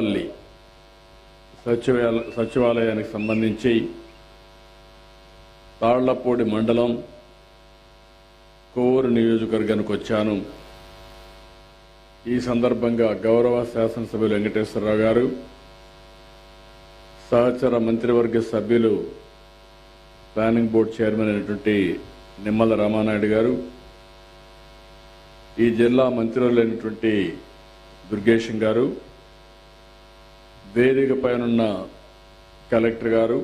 చింతపల్లి సచివాలయానికి సంబంధించి తాళ్లపూడి మండలం కోవూరు నియోజకవర్గానికి వచ్చాను. ఈ సందర్భంగా గౌరవ శాసనసభ్యులు వెంకటేశ్వరరావు గారు, సహచర మంత్రివర్గ సభ్యులు ప్లానింగ్ బోర్డు చైర్మన్ అయినటువంటి నిమ్మల రామానాయుడు గారు, ఈ జిల్లా మంత్రులైనటువంటి దుర్గేశం గారు, వేదిక పైనున్న కలెక్టర్ గారు,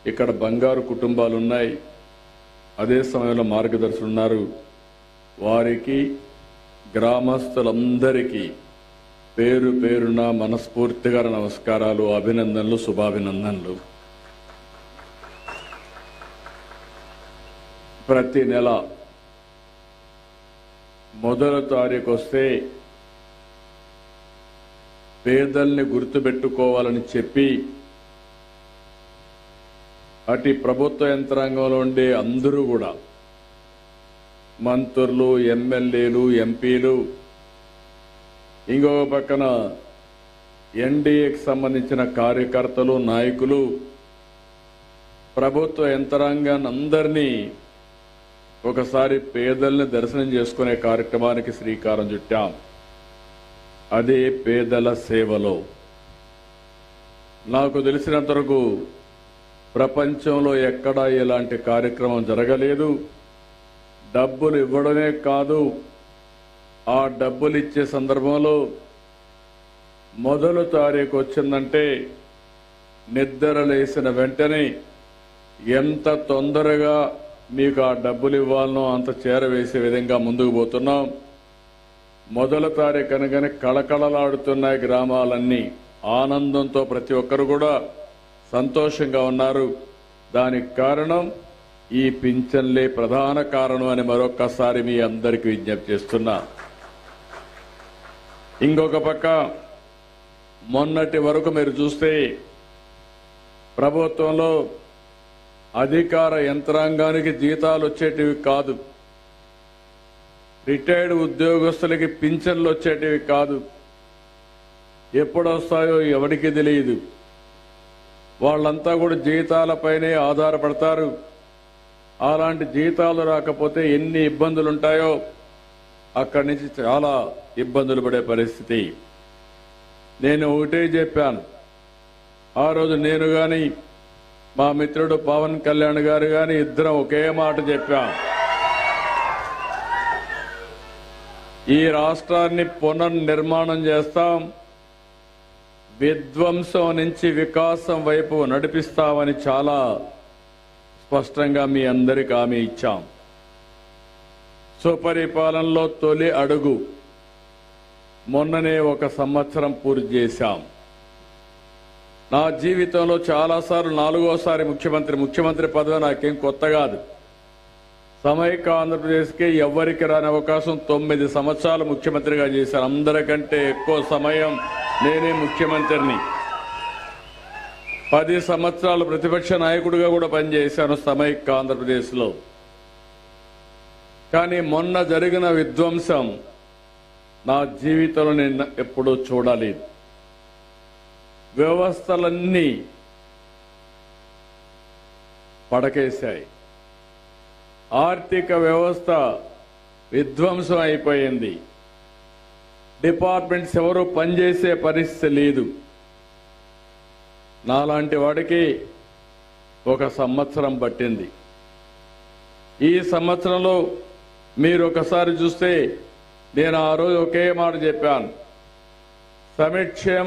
ఇక్కడ బంగారు కుటుంబాలు ఉన్నాయి, అదే సమయంలో మార్గదర్శులు ఉన్నారు. వారికి గ్రామస్తులందరికీ పేరు పేరున మనస్ఫూర్తిగా నమస్కారాలు, అభినందనలు, శుభాభినందనలు. ప్రతి నెల మొదటి తారీఖు వస్తే పేదల్ని గుర్తుపెట్టుకోవాలని చెప్పి అటు ప్రభుత్వ యంత్రాంగంలో ఉండే అందరూ కూడా మంత్రులు, ఎమ్మెల్యేలు, ఎంపీలు, ఇంకొక పక్కన ఎన్డీఏకి సంబంధించిన కార్యకర్తలు, నాయకులు, ప్రభుత్వ యంత్రాంగాన్ని అందరినీ ఒకసారి పేదల్ని దర్శనం చేసుకునే కార్యక్రమానికి శ్రీకారం చుట్టాం. అదే పేదల సేవలో. నాకు తెలిసినంతవరకు ప్రపంచంలో ఎక్కడా ఇలాంటి కార్యక్రమం జరగలేదు. డబ్బులు ఇవ్వడమే కాదు, ఆ డబ్బులు ఇచ్చే సందర్భంలో మొదటి తారీఖు వచ్చిందంటే నిద్ర లేసిన వెంటనే ఎంత తొందరగా మీకు ఆ డబ్బులు ఇవ్వాలనో అంత చేరవేసే విధంగా ముందుకు పోతున్నాం. మొదటి తారీఖు అనగానే కళకళలాడుతున్నాయి గ్రామాలన్నీ. ఆనందంతో ప్రతి ఒక్కరు కూడా సంతోషంగా ఉన్నారు. దానికి కారణం ఈ పింఛన్లే ప్రధాన కారణం అని మరొక్కసారి మీ అందరికీ విజ్ఞప్తి చేస్తున్నా. ఇంకొక పక్క మొన్నటి వరకు మీరు చూస్తే ప్రభుత్వంలో అధికార యంత్రాంగానికి జీతాలు వచ్చేటివి కాదు, రిటైర్డ్ ఉద్యోగస్తులకి పింఛన్లు వచ్చేటివి కాదు. ఎప్పుడు వస్తాయో ఎవరికి తెలియదు. వాళ్ళంతా కూడా జీతాలపైనే ఆధారపడతారు. అలాంటి జీతాలు రాకపోతే ఎన్ని ఇబ్బందులు ఉంటాయో అక్కడి నుంచి చాలా ఇబ్బందులు పడే పరిస్థితి. నేను ఒకటే చెప్పాను ఆ రోజు, నేను కానీ మా మిత్రుడు పవన్ కళ్యాణ్ గారు కానీ ఇద్దరం ఒకే మాట చెప్పాం. ఈ రాష్ట్రాన్ని పునర్నిర్మాణం చేస్తాం, విధ్వంసం నుంచి వికాసం వైపు నడిపిస్తామని చాలా స్పష్టంగా మీ అందరికీ హామీ ఇచ్చాం. సుపరిపాలనలో తొలి అడుగు మొన్ననే 1 సంవత్సరం పూర్తి చేశాం. నా జీవితంలో చాలాసార్లు 4వసారి ముఖ్యమంత్రి పదవి నాకేం కొత్త కాదు. సమైక్య ఆంధ్రప్రదేశ్కి ఎవ్వరికి రాని అవకాశం 9 సంవత్సరాలు ముఖ్యమంత్రిగా చేశాను. అందరికంటే ఎక్కువ సమయం నేనే ముఖ్యమంత్రిని. 10 సంవత్సరాలు ప్రతిపక్ష నాయకుడిగా కూడా పనిచేశాను సమైక్య ఆంధ్రప్రదేశ్లో. కానీ మొన్న జరిగిన విధ్వంసం నా జీవితంలో నేను ఎప్పుడూ చూడలేదు. వ్యవస్థలన్నీ పడకేశాయి. ఆర్థిక వ్యవస్థ విధ్వంసం అయిపోయింది. డిపార్ట్మెంట్స్ ఎవరు పనిచేసే పరిస్థితి లేదు. నాలాంటి వాడికి 1 సంవత్సరం పట్టింది. ఈ సంవత్సరంలో మీరు ఒకసారి చూస్తే నేను ఆ రోజు ఒకే మాట చెప్పాను, సంక్షేమ